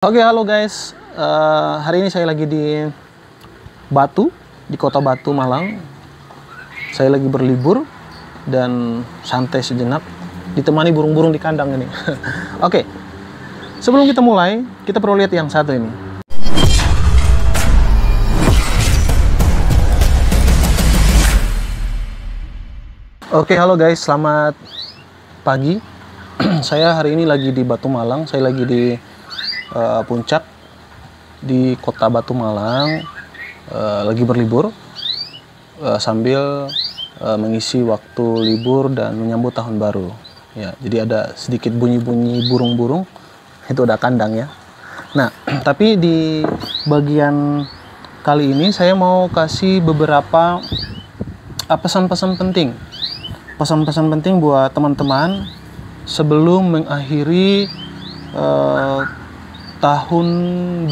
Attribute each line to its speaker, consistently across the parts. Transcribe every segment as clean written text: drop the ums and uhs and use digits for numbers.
Speaker 1: Oke, halo guys. Hari ini saya lagi di Batu, di kota Batu, Malang. Saya lagi berlibur dan santai sejenak, ditemani burung-burung di kandang ini. Oke, sebelum kita mulai, kita perlu lihat yang satu ini. Oke, halo guys, selamat pagi. Saya hari ini lagi di Batu, Malang. Saya lagi di puncak di kota Batu, Malang, lagi berlibur sambil mengisi waktu libur dan menyambut tahun baru ya. Jadi ada sedikit bunyi-bunyi burung-burung, itu ada kandang ya. Nah, tapi di bagian kali ini saya mau kasih beberapa pesan-pesan penting buat teman-teman sebelum mengakhiri tahun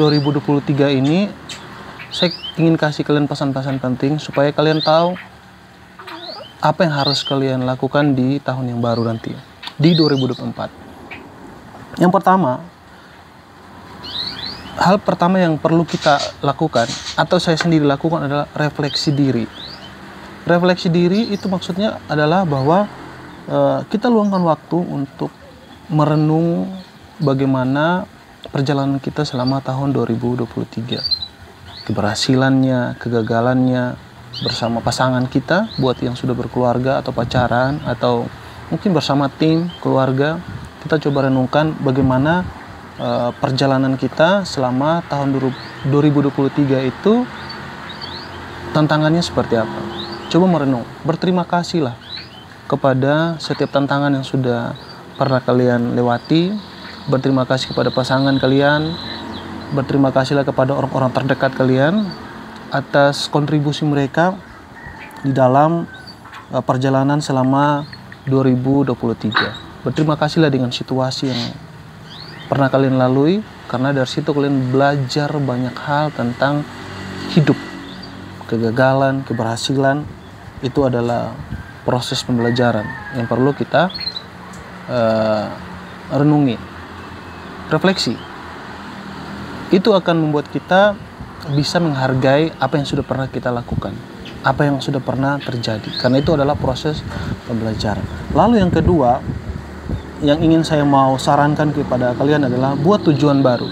Speaker 1: 2023 ini. Saya ingin kasih kalian pesan-pesan penting supaya kalian tahu apa yang harus kalian lakukan di tahun yang baru nanti, di 2024. Yang pertama, hal pertama yang perlu kita lakukan atau saya sendiri lakukan adalah refleksi diri. Refleksi diri itu maksudnya adalah bahwa kita luangkan waktu untuk merenung bagaimana perjalanan kita selama tahun 2023, keberhasilannya, kegagalannya bersama pasangan kita, buat yang sudah berkeluarga atau pacaran atau mungkin bersama tim keluarga. Kita coba renungkan bagaimana perjalanan kita selama tahun 2023 itu, tantangannya seperti apa. Coba merenung, berterima kasihlah kepada setiap tantangan yang sudah pernah kalian lewati. Berterima kasih kepada pasangan kalian, berterima kasihlah kepada orang-orang terdekat kalian atas kontribusi mereka di dalam perjalanan selama 2023. Berterima kasihlah dengan situasi yang pernah kalian lalui, karena dari situ kalian belajar banyak hal tentang hidup. Kegagalan, keberhasilan itu adalah proses pembelajaran yang perlu kita renungi. Refleksi itu akan membuat kita bisa menghargai apa yang sudah pernah kita lakukan, apa yang sudah pernah terjadi, karena itu adalah proses pembelajaran. Lalu yang kedua yang ingin saya mau sarankan kepada kalian adalah buat tujuan baru.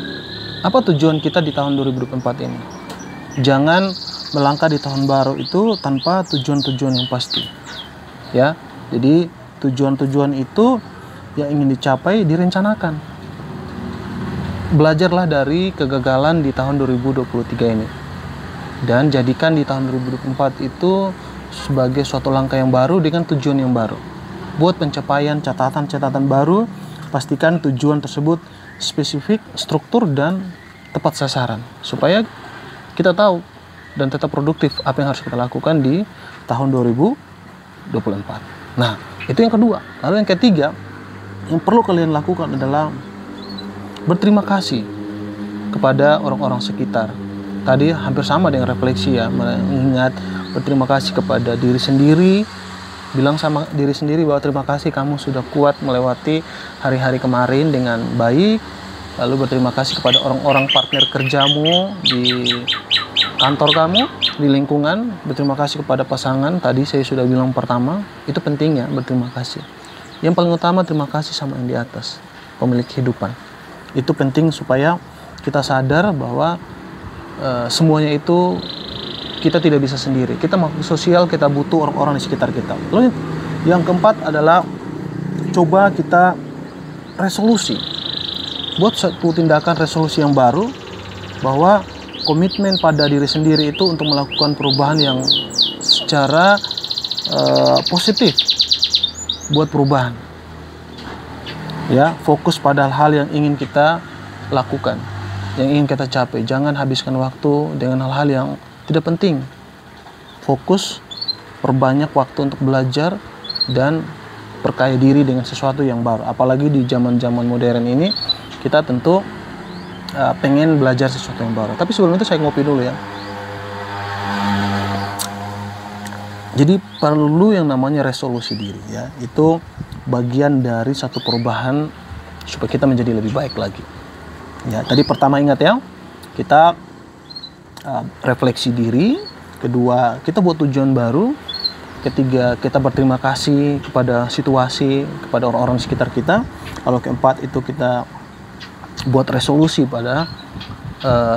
Speaker 1: Apa tujuan kita di tahun 2024 ini? Jangan melangkah di tahun baru itu tanpa tujuan-tujuan yang pasti ya. Jadi tujuan-tujuan itu yang ingin dicapai direncanakan. Belajarlah dari kegagalan di tahun 2023 ini dan jadikan di tahun 2024 itu sebagai suatu langkah yang baru dengan tujuan yang baru. Buat pencapaian catatan-catatan baru, pastikan tujuan tersebut spesifik, struktur, dan tepat sasaran supaya kita tahu dan tetap produktif apa yang harus kita lakukan di tahun 2024. Nah, itu yang kedua. Lalu yang ketiga yang perlu kalian lakukan adalah berterima kasih kepada orang-orang sekitar. Tadi hampir sama dengan refleksi ya, mengingat berterima kasih kepada diri sendiri, bilang sama diri sendiri bahwa terima kasih kamu sudah kuat melewati hari-hari kemarin dengan baik. Lalu berterima kasih kepada orang-orang partner kerjamu di kantor kamu, di lingkungan. Berterima kasih kepada pasangan, tadi saya sudah bilang pertama, itu penting ya, berterima kasih. Yang paling utama terima kasih sama yang di atas, pemilik kehidupan. Itu penting supaya kita sadar bahwa semuanya itu kita tidak bisa sendiri. Kita makhluk sosial, kita butuh orang-orang di sekitar kita. Lalu yang keempat adalah coba kita resolusi. Buat satu tindakan resolusi yang baru, bahwa komitmen pada diri sendiri itu untuk melakukan perubahan yang secara positif. Buat perubahan ya, fokus pada hal yang ingin kita lakukan, yang ingin kita capai. Jangan habiskan waktu dengan hal-hal yang tidak penting. Fokus, perbanyak waktu untuk belajar dan perkaya diri dengan sesuatu yang baru. Apalagi di zaman-zaman modern ini, kita tentu pengen belajar sesuatu yang baru. Tapi sebelum itu saya ngopi dulu ya. Jadi perlu yang namanya resolusi diri ya. Itu bagian dari satu perubahan supaya kita menjadi lebih baik lagi. Ya, tadi pertama ingat ya, kita refleksi diri, kedua kita buat tujuan baru, ketiga kita berterima kasih kepada situasi, kepada orang-orang sekitar kita, lalu keempat itu kita buat resolusi pada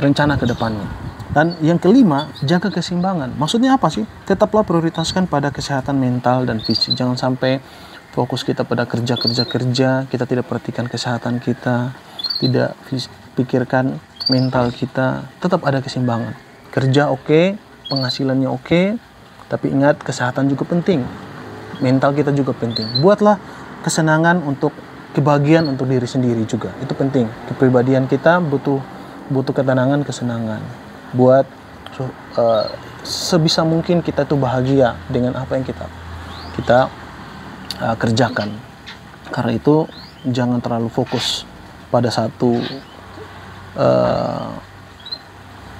Speaker 1: rencana ke depannya. Dan yang kelima, jaga keseimbangan. Maksudnya apa sih? Tetaplah prioritaskan pada kesehatan mental dan fisik. Jangan sampai fokus kita pada kerja, kita tidak perhatikan kesehatan kita, tidak pikirkan mental kita. Tetap ada keseimbangan. Kerja oke, penghasilannya oke, tapi ingat kesehatan juga penting. Mental kita juga penting. Buatlah kesenangan untuk kebahagiaan untuk diri sendiri juga. Itu penting. Kepribadian kita butuh ketenangan, kesenangan. Buat sebisa mungkin kita tuh bahagia dengan apa yang kita kerjakan. Karena itu jangan terlalu fokus pada satu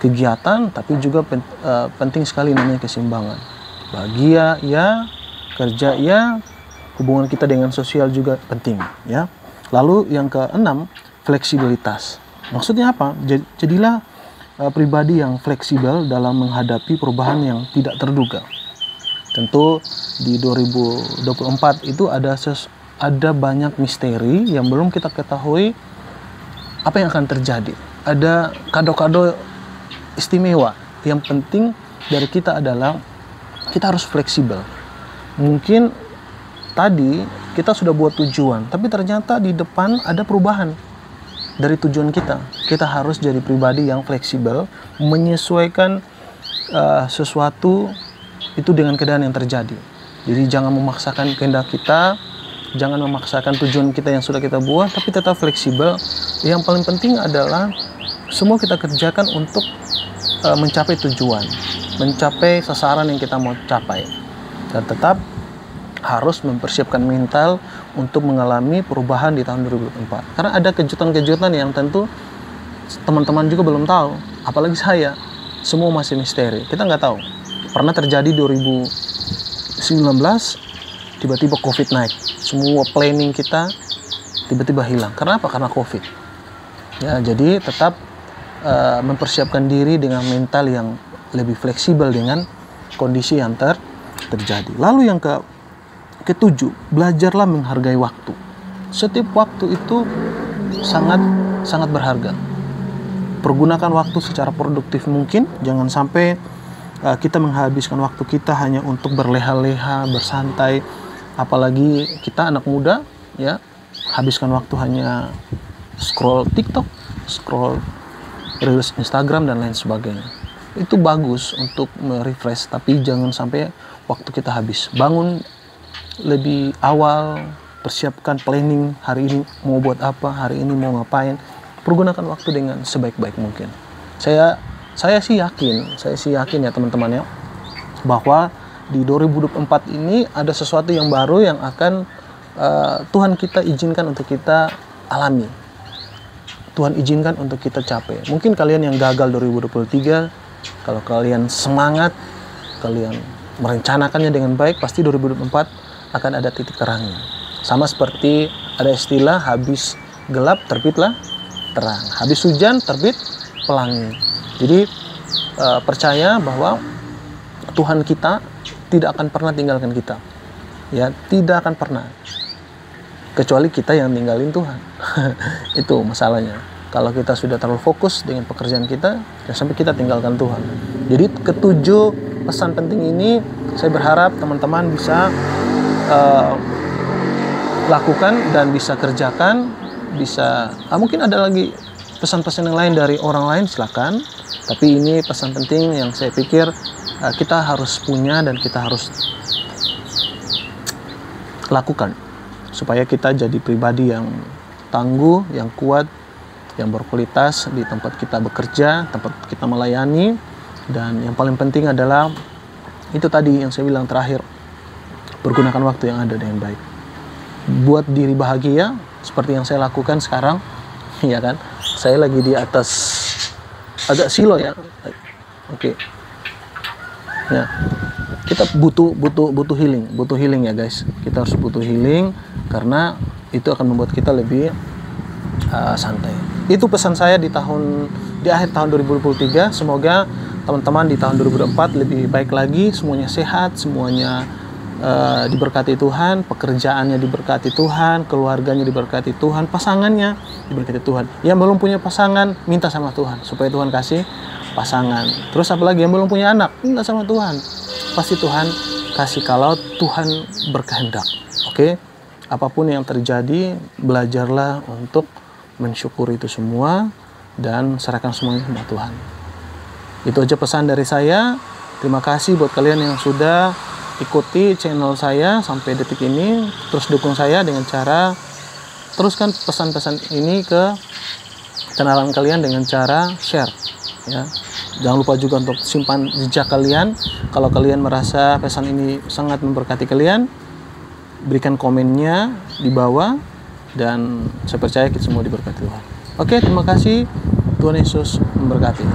Speaker 1: kegiatan, tapi juga penting sekali namanya keseimbangan. Bahagia ya, kerja ya, hubungan kita dengan sosial juga penting ya. Lalu yang keenam, fleksibilitas. Maksudnya apa? Jadilah pribadi yang fleksibel dalam menghadapi perubahan yang tidak terduga. Tentu di 2024 itu ada banyak misteri yang belum kita ketahui apa yang akan terjadi. Ada kado-kado istimewa. Yang penting dari kita adalah kita harus fleksibel. Mungkin tadi kita sudah buat tujuan, tapi ternyata di depan ada perubahan dari tujuan kita. Kita harus jadi pribadi yang fleksibel, menyesuaikan sesuatu itu dengan keadaan yang terjadi. Jadi jangan memaksakan kehendak kita, jangan memaksakan tujuan kita yang sudah kita buat, tapi tetap fleksibel. Yang paling penting adalah semua kita kerjakan untuk mencapai tujuan, mencapai sasaran yang kita mau capai. Dan tetap harus mempersiapkan mental untuk mengalami perubahan di tahun 2024. Karena ada kejutan-kejutan yang tentu teman-teman juga belum tahu, apalagi saya. Semua masih misteri, kita nggak tahu. Pernah terjadi 2019, tiba-tiba COVID naik. Semua planning kita tiba-tiba hilang. Karena apa? Karena COVID. Ya, jadi tetap mempersiapkan diri dengan mental yang lebih fleksibel dengan kondisi yang terjadi. Lalu yang ketujuh, belajarlah menghargai waktu. Setiap waktu itu sangat berharga. Pergunakan waktu secara produktif mungkin. Jangan sampai kita menghabiskan waktu kita hanya untuk berleha-leha, bersantai. Apalagi kita anak muda, ya, habiskan waktu hanya scroll TikTok, scroll reels Instagram dan lain sebagainya. Itu bagus untuk merefresh, tapi jangan sampai waktu kita habis. Bangun lebih awal, persiapkan planning hari ini mau buat apa, hari ini mau ngapain. Pergunakan waktu dengan sebaik-baik mungkin. Saya sih yakin ya teman-teman ya, bahwa di 2024 ini ada sesuatu yang baru yang akan Tuhan kita izinkan untuk kita alami. Tuhan izinkan untuk kita capai. Mungkin kalian yang gagal 2023, kalau kalian semangat, kalian merencanakannya dengan baik, pasti 2024 akan ada titik terangnya. Sama seperti ada istilah, habis gelap terbitlah terang, habis hujan terbit pelangi. Jadi percaya bahwa Tuhan kita tidak akan pernah tinggalkan kita, ya, tidak akan pernah, kecuali kita yang ninggalin Tuhan. Itu masalahnya. Kalau kita sudah terlalu fokus dengan pekerjaan kita, dan sampai kita tinggalkan Tuhan. Jadi ketujuh pesan penting ini saya berharap teman-teman bisa lakukan dan bisa kerjakan. Bisa mungkin ada lagi pesan-pesan yang lain dari orang lain, silakan. Tapi ini pesan penting yang saya pikir kita harus punya dan kita harus lakukan supaya kita jadi pribadi yang tangguh, yang kuat, yang berkualitas di tempat kita bekerja, tempat kita melayani. Dan yang paling penting adalah itu tadi yang saya bilang terakhir, pergunakan waktu yang ada dengan baik. Buat diri bahagia seperti yang saya lakukan sekarang, ya kan? Saya lagi di atas agak silo ya. Oke. Ya. Kita butuh healing ya guys. Kita harus butuh healing karena itu akan membuat kita lebih santai. Itu pesan saya di akhir tahun 2023. Semoga teman-teman di tahun 2024 lebih baik lagi, semuanya sehat, semuanya diberkati Tuhan, pekerjaannya diberkati Tuhan, keluarganya diberkati Tuhan, pasangannya diberkati Tuhan. Yang belum punya pasangan, minta sama Tuhan supaya Tuhan kasih pasangan. Terus apalagi yang belum punya anak, minta sama Tuhan. Pasti Tuhan kasih kalau Tuhan berkehendak. Oke? Apapun yang terjadi, belajarlah untuk mensyukuri itu semua dan serahkan semuanya kepada Tuhan. Itu aja pesan dari saya. Terima kasih buat kalian yang sudah ikuti channel saya sampai detik ini. Terus dukung saya dengan cara teruskan pesan-pesan ini ke kenalan kalian dengan cara share, ya. Jangan lupa juga untuk simpan jejak kalian. Kalau kalian merasa pesan ini sangat memberkati kalian, berikan komennya di bawah, dan saya percaya kita semua diberkati Tuhan. Oke, terima kasih. Tuhan Yesus memberkati.